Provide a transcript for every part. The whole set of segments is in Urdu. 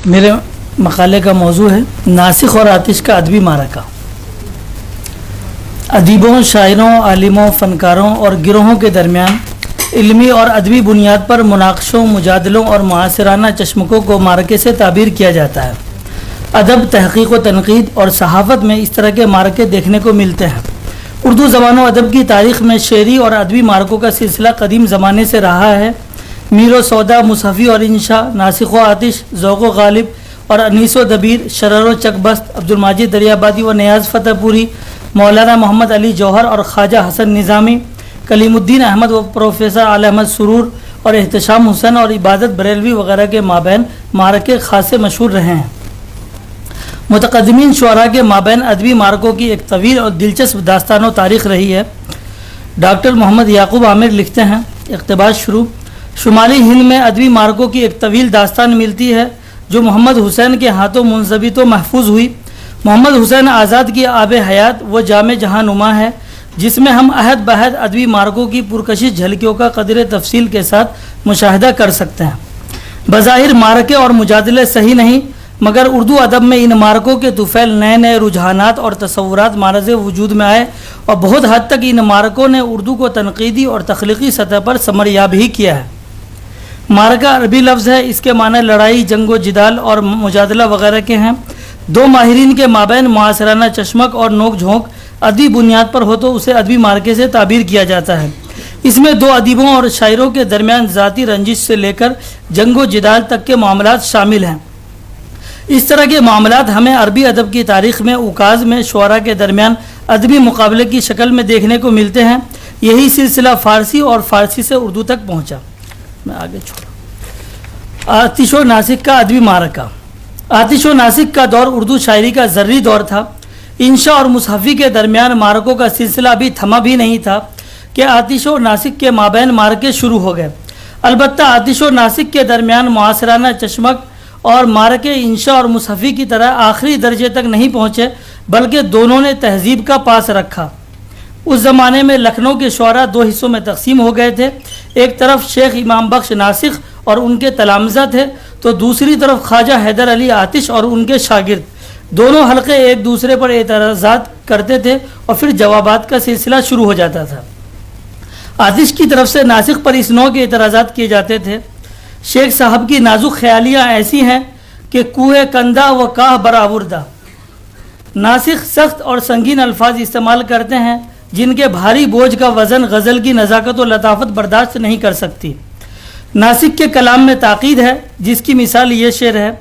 میرے مقالے کا موضوع ہے ناسخ اور آتش کا ادبی معرکہ۔ ادیبوں، شاعروں، عالموں، فنکاروں اور گروہوں کے درمیان علمی اور ادبی بنیاد پر مناقشوں، مجادلوں اور معاصرانہ چشمکوں کو معرکے سے تعبیر کیا جاتا ہے۔ ادب، تحقیق و تنقید اور صحافت میں اس طرح کے معرکے دیکھنے کو ملتے ہیں۔ اردو زبان و ادب کی تاریخ میں شعری اور ادبی معرکوں کا سلسلہ قدیم زمانے سے رہا ہے۔ میر و سودا، مصحفی اور انشا، ناسخ و آتش، ذوق و غالب اور انیس و دبیر، شرر و چکبست، عبدالمجید دریابادی و نیاز فتح پوری، مولانا محمد علی جوہر اور خواجہ حسن نظامی، کلیم الدین احمد و پروفیسر اعلی احمد سرور اور احتشام حسن اور عبادت بریلوی وغیرہ کے مابین معرکے خاصے مشہور رہے ہیں۔ متقدمین شعراء کے مابین ادبی معرکوں کی ایک طویل اور دلچسپ داستان و تاریخ رہی ہے۔ ڈاکٹر محمد یعقوب عامر لکھتے ہیں، اقتباس شروع: شمالی ہند میں ادبی معرکوں کی ایک طویل داستان ملتی ہے جو محمد حسین کے ہاتھوں منضبط و محفوظ ہوئی۔ محمد حسین آزاد کی آب حیات وہ جامع جہاں نما ہے جس میں ہم عہد بہد ادبی معرکوں کی پرکشش جھلکیوں کا قدر تفصیل کے ساتھ مشاہدہ کر سکتے ہیں۔ بظاہر معرکے اور مجادلے صحیح نہیں، مگر اردو ادب میں ان معرکوں کے طفیل نئے رجحانات اور تصورات معرض وجود میں آئے اور بہت حد تک ان معرکوں نے اردو کو تنقیدی اور تخلیقی سطح پر ثمریاب ہی کیا ہے۔ معرکہ عربی لفظ ہے، اس کے معنی لڑائی، جنگ و جدال اور مجادلہ وغیرہ کے ہیں۔ دو ماہرین کے مابین معاصرانہ چشمک اور نوک جھونک ادبی بنیاد پر ہو تو اسے ادبی معرکے سے تعبیر کیا جاتا ہے۔ اس میں دو ادیبوں اور شاعروں کے درمیان ذاتی رنجش سے لے کر جنگ و جدال تک کے معاملات شامل ہیں۔ اس طرح کے معاملات ہمیں عربی ادب کی تاریخ میں اوکاز میں شعراء کے درمیان ادبی مقابلے کی شکل میں دیکھنے کو ملتے ہیں۔ یہی سلسلہ فارسی اور فارسی سے اردو تک پہنچا۔ میں آگے چھوڑا۔ آتش و ناسک کا ادبی معرکہ۔ آتش و ناسک کا دور اردو شاعری کا زرعی دور تھا۔ انشا اور مصحفی کے درمیان معرکوں کا سلسلہ ابھی تھما بھی نہیں تھا کہ آتش و ناسک کے مابین معرکے شروع ہو گئے۔ البتہ آتش و ناسک کے درمیان معاصرانہ چشمک اور معرکے انشا اور مصحفی کی طرح آخری درجے تک نہیں پہنچے، بلکہ دونوں نے تہذیب کا پاس رکھا۔ اس زمانے میں لکھنؤ کے شعراء دو حصوں میں تقسیم ہو گئے تھے۔ ایک طرف شیخ امام بخش ناسخ اور ان کے تلامذہ تھے تو دوسری طرف خواجہ حیدر علی آتش اور ان کے شاگرد۔ دونوں حلقے ایک دوسرے پر اعتراضات کرتے تھے اور پھر جوابات کا سلسلہ شروع ہو جاتا تھا۔ آتش کی طرف سے ناسخ پر اس نوع کے اعتراضات کیے جاتے تھے: شیخ صاحب کی نازک خیالیاں ایسی ہیں کہ کوہ کندہ و کاہ برآوردہ۔ ناسخ سخت اور سنگین الفاظ استعمال کرتے ہیں جن کے بھاری بوجھ کا وزن غزل کی نزاکت و لطافت برداشت نہیں کر سکتی۔ ناسک کے کلام میں تاکید ہے، جس کی مثال یہ شعر ہے: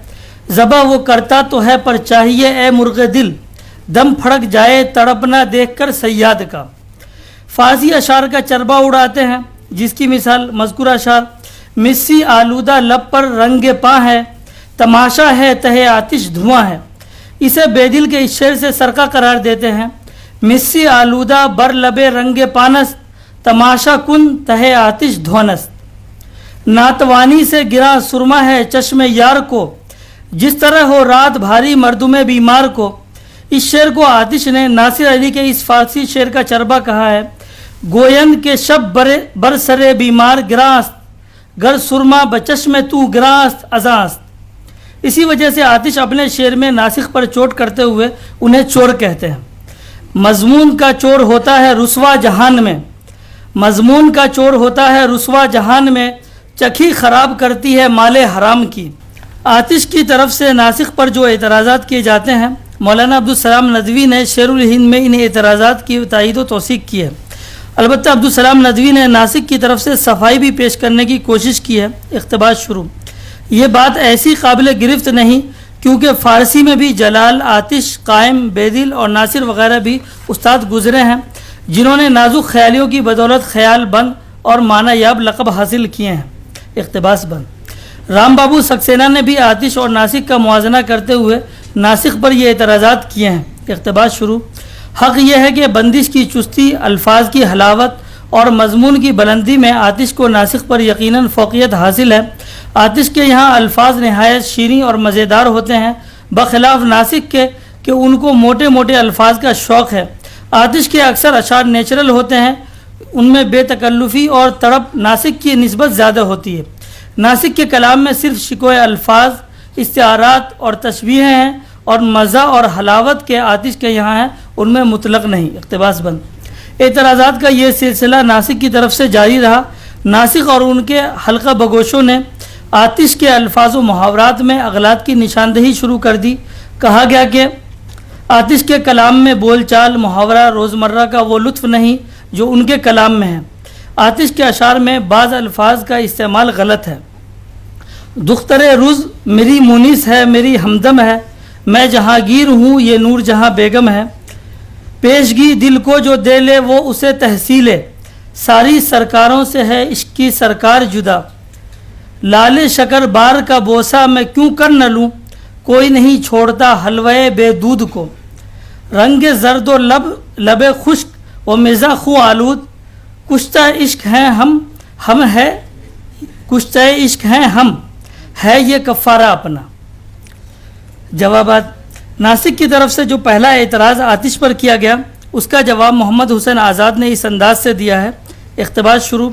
ذبح وہ کرتا تو ہے پر چاہیے اے مرغ دل، دم پھڑک جائے تڑپنا دیکھ کر صیاد کا۔ فارسی اشعار کا چربا اڑاتے ہیں، جس کی مثال مذکورہ اشعار: مسی آلودہ لب پر رنگ پاں ہے، تماشا ہے تہے آتش دھواں ہے۔ اسے بے دل کے اس شعر سے سرقہ قرار دیتے ہیں: مسی آلودہ بر لبے رنگ پانست، تماشا کن تہے آتش دھونست۔ ناتوانی سے گراں سرما ہے چشم یار کو، جس طرح ہو رات بھاری مردم بیمار کو۔ اس شعر کو آتش نے ناصر علی کے اس فارسی شعر کا چربا کہا ہے: گویند کے شب برسرے بیمار گراست، گر سرما بچشم تو گراست ازاست۔ اسی وجہ سے آتش اپنے شعر میں ناسخ پر چوٹ کرتے ہوئے انہیں چور کہتے ہیں۔ مضمون کا چور ہوتا ہے رسوا جہان میں، مضمون کا چور ہوتا ہے رسوا جہان میں، چکھی خراب کرتی ہے مال حرام کی۔ آتش کی طرف سے ناسخ پر جو اعتراضات کیے جاتے ہیں، مولانا عبدالسلام ندوی نے شعر الہند میں ان اعتراضات کی تائید و توثیق کی ہے۔ البتہ عبدالسلام ندوی نے ناسک کی طرف سے صفائی بھی پیش کرنے کی کوشش کی ہے۔ اقتباس شروع: یہ بات ایسی قابل گرفت نہیں کیونکہ فارسی میں بھی جلال، آتش، قائم، بیدل اور ناصر وغیرہ بھی استاد گزرے ہیں جنہوں نے نازک خیالیوں کی بدولت خیال بند اور معنی یاب لقب حاصل کیے ہیں۔ اقتباس بند۔ رام بابو سکسینہ نے بھی آتش اور ناسک کا موازنہ کرتے ہوئے ناسک پر یہ اعتراضات کیے ہیں۔ اقتباس شروع: حق یہ ہے کہ بندش کی چستی، الفاظ کی حلاوت اور مضمون کی بلندی میں آتش کو ناسخ پر یقیناً فوقیت حاصل ہے۔ آتش کے یہاں الفاظ نہایت شیریں اور مزیدار ہوتے ہیں، بخلاف ناسخ کے کہ ان کو موٹے موٹے الفاظ کا شوق ہے۔ آتش کے اکثر اشعار نیچرل ہوتے ہیں، ان میں بے تکلفی اور تڑپ ناسک کی نسبت زیادہ ہوتی ہے۔ ناسک کے کلام میں صرف شکوہ الفاظ، استعارات اور تشبیہیں ہیں، اور مزہ اور حلاوت کے آتش کے یہاں ہیں، ان میں مطلق نہیں۔ اقتباس بند۔ اعتراضات کا یہ سلسلہ ناسک کی طرف سے جاری رہا۔ ناسک اور ان کے حلقہ بگوشوں نے آتش کے الفاظ و محاورات میں اغلاط کی نشاندہی شروع کر دی۔ کہا گیا کہ آتش کے کلام میں بول چال، محاورہ، روزمرہ کا وہ لطف نہیں جو ان کے کلام میں ہے۔ آتش کے اشعار میں بعض الفاظ کا استعمال غلط ہے۔ دختر روز میری مونس ہے، میری ہمدم ہے، میں جہانگیر ہوں، یہ نور جہاں بیگم ہے۔ پیشگی دل کو جو دے لے وہ اسے تحصیل ہے، ساری سرکاروں سے ہے عشق کی سرکار جدا۔ لال شکر بار کا بوسہ میں کیوں کر نہ لوں، کوئی نہیں چھوڑتا حلوے بے دودھ کو۔ رنگ زرد و لب خشک و مزہ خو آلود، کشتہ عشق ہیں ہم ہے، کشتہ عشق ہیں ہم ہے یہ کفارہ اپنا۔ جوابات۔ ناسک کی طرف سے جو پہلا اعتراض آتش پر کیا گیا، اس کا جواب محمد حسین آزاد نے اس انداز سے دیا ہے۔ اقتباس شروع۔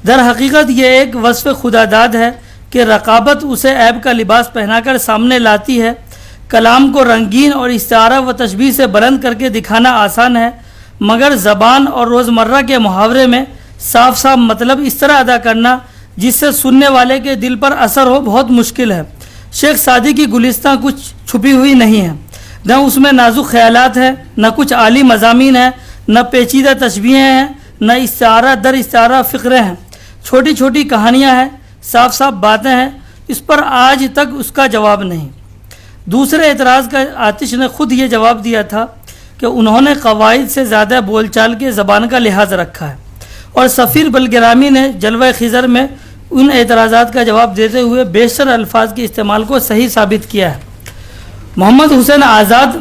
در حقیقت یہ ایک وصف خداداد ہے کہ رقابت اسے عیب کا لباس پہنا کر سامنے لاتی ہے۔ کلام کو رنگین اور استعارہ و تشبیہ سے بلند کر کے دکھانا آسان ہے، مگر زبان اور روزمرہ کے محاورے میں صاف صاف مطلب اس طرح ادا کرنا جس سے سننے والے کے دل پر اثر ہو بہت مشکل ہے۔ شیخ سعدی کی گلستاں کچھ چھپی ہوئی نہیں ہیں، نہ اس میں نازک خیالات ہیں، نہ کچھ عالی مضامین ہیں، نہ پیچیدہ تشبیہیں ہیں، نہ استعارہ در استعارہ فقرے ہیں، چھوٹی چھوٹی کہانیاں ہیں، صاف صاف باتیں ہیں۔ اس پر آج تک اس کا جواب نہیں۔ دوسرے اعتراض کا آتش نے خود یہ جواب دیا تھا کہ انہوں نے قواعد سے زیادہ بول چال کے زبان کا لحاظ رکھا ہے، اور سفیر بلگرامی نے جلوہ خضر میں ان اعتراضات کا جواب دیتے ہوئے بیشتر الفاظ کے استعمال کو صحیح ثابت کیا ہے۔ محمد حسین آزاد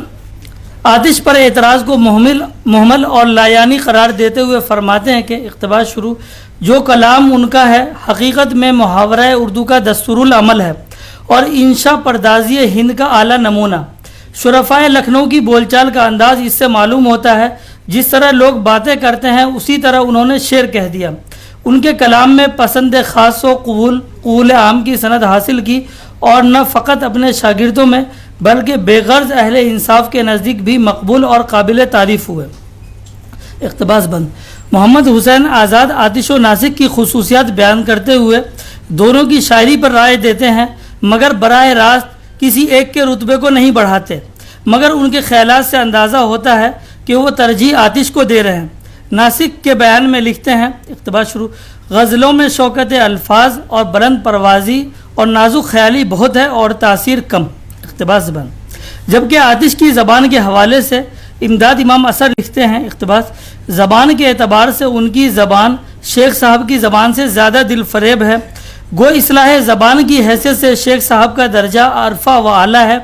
آتش پر اعتراض کو محمل اور لایانی قرار دیتے ہوئے فرماتے ہیں کہ اقتباس شروع، جو کلام ان کا ہے حقیقت میں محاورہ اردو کا دستور العمل ہے اور انشا پردازی ہند کا اعلیٰ نمونہ۔ شرفائے لکھنؤ کی بول چال کا انداز اس سے معلوم ہوتا ہے، جس طرح لوگ باتیں کرتے ہیں اسی طرح انہوں نے شعر کہہ دیا۔ ان کے کلام میں پسند خاص و قبول عام کی سند حاصل کی، اور نہ فقط اپنے شاگردوں میں بلکہ بے غرض اہل انصاف کے نزدیک بھی مقبول اور قابل تعریف ہوئے۔ اقتباس بند۔ محمد حسین آزاد آتش و ناسک کی خصوصیات بیان کرتے ہوئے دونوں کی شاعری پر رائے دیتے ہیں، مگر براہ راست کسی ایک کے رتبے کو نہیں بڑھاتے، مگر ان کے خیالات سے اندازہ ہوتا ہے کہ وہ ترجیح آتش کو دے رہے ہیں۔ ناسک کے بیان میں لکھتے ہیں، اقتباس شروع، غزلوں میں شوکت الفاظ اور بلند پروازی اور نازک خیالی بہت ہے اور تاثیر کم۔ اقتباس بند۔ جبکہ آتش کی زبان کے حوالے سے امداد امام اثر لکھتے ہیں، اقتباس، زبان کے اعتبار سے ان کی زبان شیخ صاحب کی زبان سے زیادہ دل فریب ہے، گو اصلاح زبان کی حیثیت سے شیخ صاحب کا درجہ عرفہ و اعلیٰ ہے۔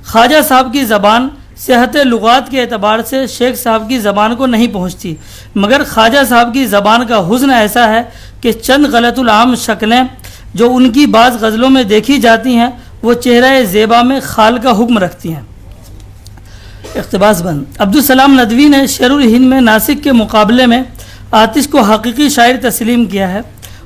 خواجہ صاحب کی زبان صحت لغات کے اعتبار سے شیخ صاحب کی زبان کو نہیں پہنچتی، مگر خواجہ صاحب کی زبان کا حسن ایسا ہے کہ چند غلط العام شکلیں جو ان کی بعض غزلوں میں دیکھی جاتی ہیں وہ چہرہ زیبا میں خال کا حکم رکھتی ہیں۔ اقتباس بند۔ عبدالسلام ندوی نے شعر الہند میں ناسک کے مقابلے میں آتش کو حقیقی شاعر تسلیم کیا ہے۔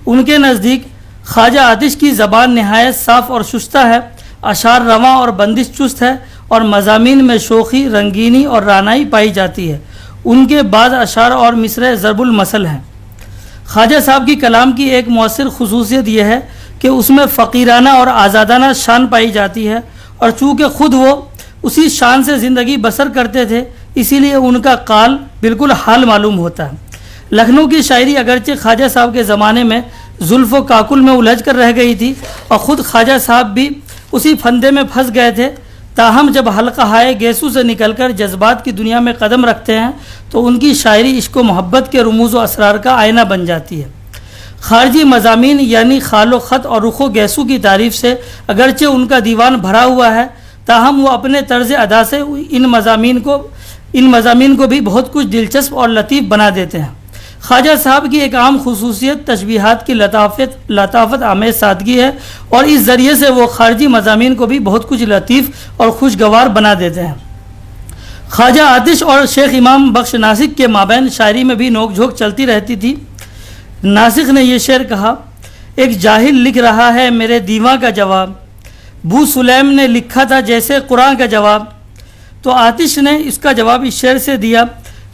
ان کے نزدیک خواجہ آتش کی زبان نہایت صاف اور شستہ ہے، اشعار رواں اور بندش چست ہے، اور مضامین میں شوخی، رنگینی اور رعنائی پائی جاتی ہے۔ ان کے بعض اشعار اور مصرع ضرب المثل ہیں۔ خواجہ صاحب کی کلام کی ایک مؤثر خصوصیت یہ ہے کہ اس میں فقیرانہ اور آزادانہ شان پائی جاتی ہے، اور چونکہ خود وہ اسی شان سے زندگی بسر کرتے تھے اسی لیے ان کا قال بالکل حال معلوم ہوتا ہے۔ لکھنؤ کی شاعری اگرچہ خواجہ صاحب کے زمانے میں زلف و کاکل میں الجھ کر رہ گئی تھی، اور خود خواجہ صاحب بھی اسی پھندے میں پھنس گئے تھے، تاہم جب حلقہ ہائے گیسو سے نکل کر جذبات کی دنیا میں قدم رکھتے ہیں تو ان کی شاعری عشق و محبت کے رموز و اسرار کا آئینہ بن جاتی ہے۔ خارجی مضامین یعنی خال و خط اور رخ و گیسو کی تعریف سے اگرچہ ان کا دیوان بھرا ہوا ہے، تاہم وہ اپنے طرز ادا سے ان مضامین کو بھی بہت کچھ دلچسپ اور لطیف بنا دیتے ہیں۔ خواجہ صاحب کی ایک عام خصوصیت تشبیہات کی لطافت آمیز سادگی ہے، اور اس ذریعے سے وہ خارجی مضامین کو بھی بہت کچھ لطیف اور خوشگوار بنا دیتے ہیں۔ خواجہ آتش اور شیخ امام بخش ناسک کے مابین شاعری میں بھی نوک جھوک چلتی رہتی تھی۔ ناسک نے یہ شعر کہا، ایک جاہل لکھ رہا ہے میرے دیواں کا جواب، بو سلیم نے لکھا تھا جیسے قرآن کا جواب، تو آتش نے اس کا جواب اس شعر سے دیا،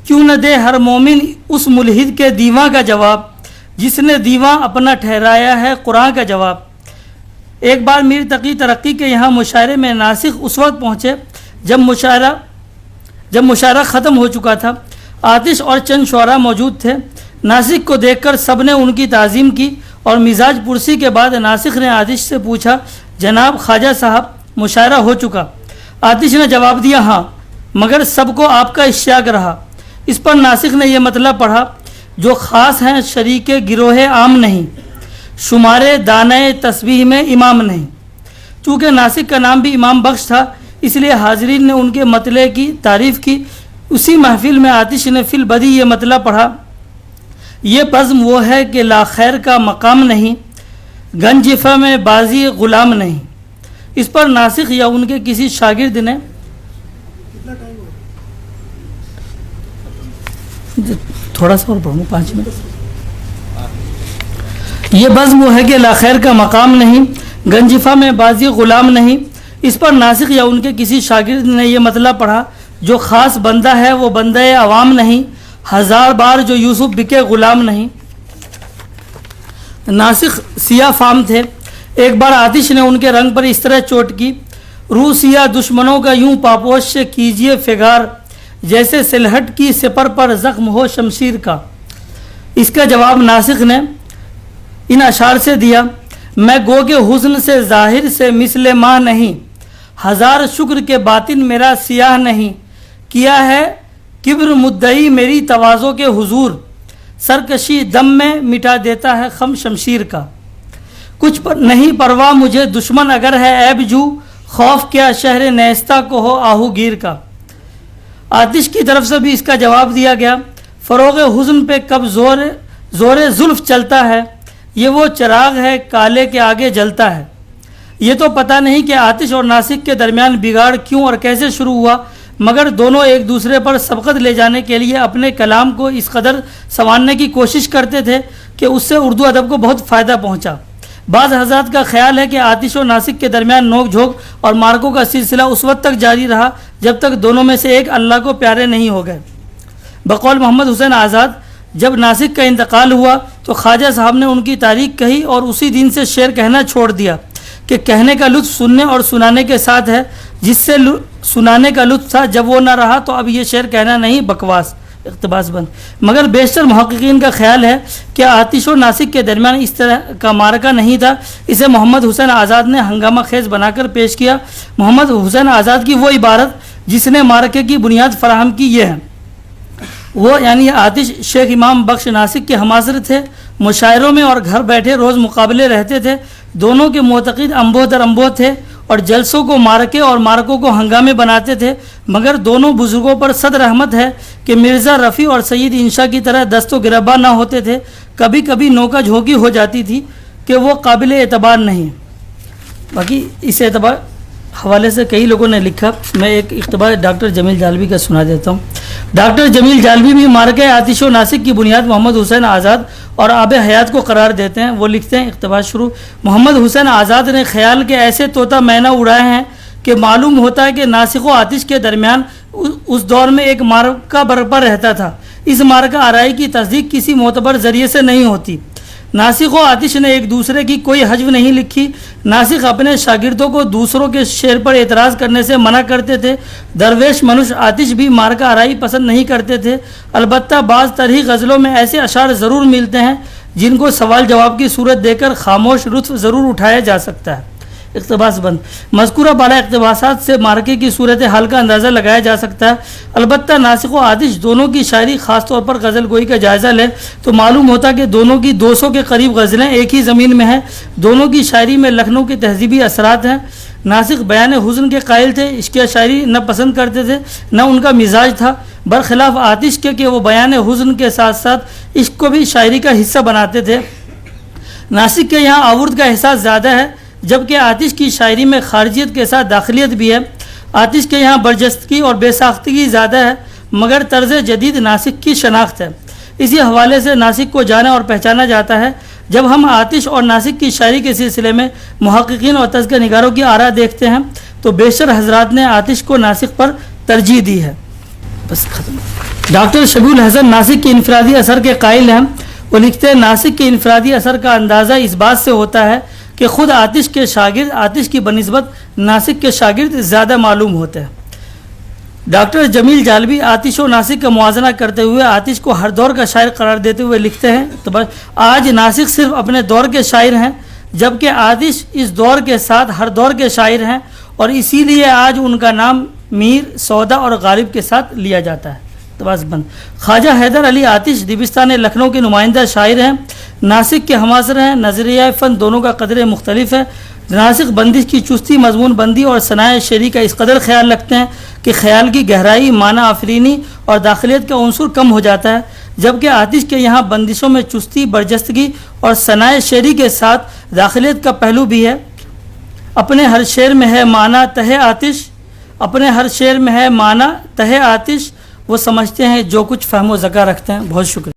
کیوں نہ دے ہر مومن اس ملحد کے دیواں کا جواب، جس نے دیواں اپنا ٹھہرایا ہے قرآن کا جواب۔ ایک بار میر تقی ترقی کے یہاں مشاعرے میں ناسخ اس وقت پہنچے جب مشاعرہ ختم ہو چکا تھا۔ آتش اور چند شعراء موجود تھے۔ ناسخ کو دیکھ کر سب نے ان کی تعظیم کی اور مزاج پرسی کے بعد ناسخ نے آتش سے پوچھا، جناب خواجہ صاحب مشاعرہ ہو چکا؟ آتش نے جواب دیا، ہاں، مگر سب کو آپ کا اشتیاق رہا۔ اس پر ناسخ نے یہ مطلب پڑھا، جو خاص ہیں شریک گروہ عام نہیں، شمار دانہ تسبیح میں امام نہیں۔ چونکہ ناسخ کا نام بھی امام بخش تھا، اس لیے حاضرین نے ان کے مطلع کی تعریف کی۔ اسی محفل میں آتش نے فی البدی یہ مطلب پڑھا، یہ بزم وہ ہے کہ لا خیر کا مقام نہیں، گنجفہ میں بازی غلام نہیں۔ اس پر ناسخ یا ان کے کسی شاگرد نے تھوڑا سا اور پڑھوں 5 منٹ، یہ بزم وہ ہے کہ لا خیر کا مقام نہیں، گنجفہ میں بازی غلام نہیں۔ اس پر ناسخ یا ان کے کسی شاگرد نے یہ مطلب پڑھا، جو خاص بندہ ہے وہ بندہ عوام نہیں، ہزار بار جو یوسف بکے غلام نہیں۔ ناسخ سیاہ فام تھے۔ ایک بار آتش نے ان کے رنگ پر اس طرح چوٹ کی، روح سیاہ دشمنوں کا یوں پاپوش سے کیجئے فگار، جیسے سلہٹ کی سپر پر زخم ہو شمشیر کا۔ اس کا جواب ناسخ نے ان اشعار سے دیا، میں گو کے حسن سے ظاہر سے مثل ماں نہیں، ہزار شکر کے باطن میرا سیاہ نہیں، کیا ہے کبر مدعی میری تواضع کے حضور، سرکشی دم میں مٹا دیتا ہے خم شمشیر کا۔ کچھ پر نہیں پرواہ مجھے دشمن اگر ہے عیب جو، خوف کیا شہر نیستہ کو ہو آہو گیر کا۔ آتش کی طرف سے بھی اس کا جواب دیا گیا، فروغ حزن پہ کب زور زلف چلتا ہے، یہ وہ چراغ ہے کالے کے آگے جلتا ہے۔ یہ تو پتہ نہیں کہ آتش اور ناسخ کے درمیان بگاڑ کیوں اور کیسے شروع ہوا، مگر دونوں ایک دوسرے پر سبقت لے جانے کے لیے اپنے کلام کو اس قدر سنوارنے کی کوشش کرتے تھے کہ اس سے اردو ادب کو بہت فائدہ پہنچا۔ بعض حضرات کا خیال ہے کہ آتش و ناسخ کے درمیان نوک جھوک اور مارکوں کا سلسلہ اس وقت تک جاری رہا جب تک دونوں میں سے ایک اللہ کو پیارے نہیں ہو گئے۔ بقول محمد حسین آزاد، جب ناسخ کا انتقال ہوا تو خواجہ صاحب نے ان کی تاریخ کہی اور اسی دن سے شعر کہنا چھوڑ دیا کہ کہنے کا لطف سننے اور سنانے کے ساتھ ہے، جس سے سنانے کا لطف تھا جب وہ نہ رہا تو اب یہ شعر کہنا نہیں، بکواس، اقتباس بند۔ مگر بیشتر محققین کا خیال ہے کہ آتش و ناسخ کے درمیان اس طرح کا معرکہ نہیں تھا، اسے محمد حسین آزاد نے ہنگامہ خیز بنا کر پیش کیا۔ محمد حسین آزاد کی وہ عبارت جس نے معرکے کی بنیاد فراہم کی یہ ہے، وہ یعنی آتش شیخ امام بخش ناسخ کے ہمعصر تھے، مشاعروں میں اور گھر بیٹھے روز مقابلے رہتے تھے، دونوں کے معتقد انبوہ در انبوہ تھے اور جلسوں کو مارکے اور مارکوں کو ہنگامے بناتے تھے، مگر دونوں بزرگوں پر صد رحمت ہے کہ مرزا رفیع اور سید انشا کی طرح دست و گربا نہ ہوتے تھے، کبھی کبھی نوکا جھوکی ہو جاتی تھی کہ وہ قابل اعتبار نہیں۔ باقی اس اعتبار حوالے سے کئی لوگوں نے لکھا، میں ایک اقتباس ڈاکٹر جمیل جالبی کا سنا دیتا ہوں۔ ڈاکٹر جمیل جالبی بھی مارکہ آتش و ناسخ کی بنیاد محمد حسین آزاد اور آب حیات کو قرار دیتے ہیں۔ وہ لکھتے ہیں، اقتباس شروع، محمد حسین آزاد نے خیال کے ایسے طوطا مینا اڑائے ہیں کہ معلوم ہوتا ہے کہ ناسخ و آتش کے درمیان اس دور میں ایک مارکہ برپا رہتا تھا۔ اس مارکہ آرائی کی تصدیق کسی معتبر ذریعے سے نہیں ہوتی۔ ناسخ و آتش نے ایک دوسرے کی کوئی حجو نہیں لکھی۔ ناسخ اپنے شاگردوں کو دوسروں کے شعر پر اعتراض کرنے سے منع کرتے تھے۔ درویش منش آتش بھی مارکہ آرائی پسند نہیں کرتے تھے۔ البتہ بعض طرحی غزلوں میں ایسے اشعار ضرور ملتے ہیں جن کو سوال جواب کی صورت دے کر خاموش لطف ضرور اٹھایا جا سکتا ہے۔ اقتباس بند۔ مذکورہ بالا اقتباسات سے مارکے کی صورت حال کا اندازہ لگایا جا سکتا ہے۔ البتہ ناسخ و آتش دونوں کی شاعری، خاص طور پر غزل گوئی کا جائزہ لیں تو معلوم ہوتا کہ دونوں کی 200 کے قریب غزلیں ایک ہی زمین میں ہیں۔ دونوں کی شاعری میں لکھنؤ کے تہذیبی اثرات ہیں۔ ناسخ بیان حزن کے قائل تھے، عشق شاعری نہ پسند کرتے تھے، نہ ان کا مزاج تھا، برخلاف آتش کے کہ وہ بیان حزن کے ساتھ ساتھ عشق کو بھی شاعری کا حصہ بناتے تھے۔ ناسخ کے یہاں آورد کا احساس زیادہ ہے، جبکہ آتش کی شاعری میں خارجیت کے ساتھ داخلیت بھی ہے۔ آتش کے یہاں برجستگی اور بے ساختگی زیادہ ہے، مگر طرز جدید ناسخ کی شناخت ہے۔ اسی حوالے سے ناسخ کو جانا اور پہچانا جاتا ہے۔ جب ہم آتش اور ناسک کی شاعری کے سلسلے میں محققین اور تذکرہ نگاروں کی آراء دیکھتے ہیں تو بیشتر حضرات نے آتش کو ناسک پر ترجیح دی ہے. بس ختم. ڈاکٹر شبیع الحسن ناسک کے انفرادی اثر کے قائل ہیں. وہ لکھتے ہیں ناسک کے انفرادی اثر کا اندازہ اس بات سے ہوتا ہے کہ خود آتش کے شاگرد آتش کی بنسبت ناسک کے شاگرد زیادہ معلوم ہوتے ہیں. ڈاکٹر جمیل جالبی آتش و ناسک کا موازنہ کرتے ہوئے آتش کو ہر دور کا شاعر قرار دیتے ہوئے لکھتے ہیں تو بس آج ناسک صرف اپنے دور کے شاعر ہیں جبکہ آتش اس دور کے ساتھ ہر دور کے شاعر ہیں اور اسی لیے آج ان کا نام میر، سودا اور غالب کے ساتھ لیا جاتا ہے. تو بس بند. خواجہ حیدر علی آتش دبستان لکھنؤ کے نمائندہ شاعر ہیں. ناسک کے ہماثر ہیں. نظریہ فن دونوں کا قدر مختلف ہے. ناسک بندش کی چستی، مضمون بندی اور صنائع شعری کا اس قدر خیال رکھتے ہیں کہ خیال کی گہرائی، معنی آفرینی اور داخلیت کا عنصر کم ہو جاتا ہے، جبکہ آتش کے یہاں بندشوں میں چستی، برجستگی اور صنائع شعری کے ساتھ داخلیت کا پہلو بھی ہے. اپنے ہر شعر میں ہے معنی تہ آتش، اپنے ہر شعر میں ہے معنی تہ آتش. وہ سمجھتے ہیں جو کچھ فہم و ذکا رکھتے ہیں. بہت شکریہ.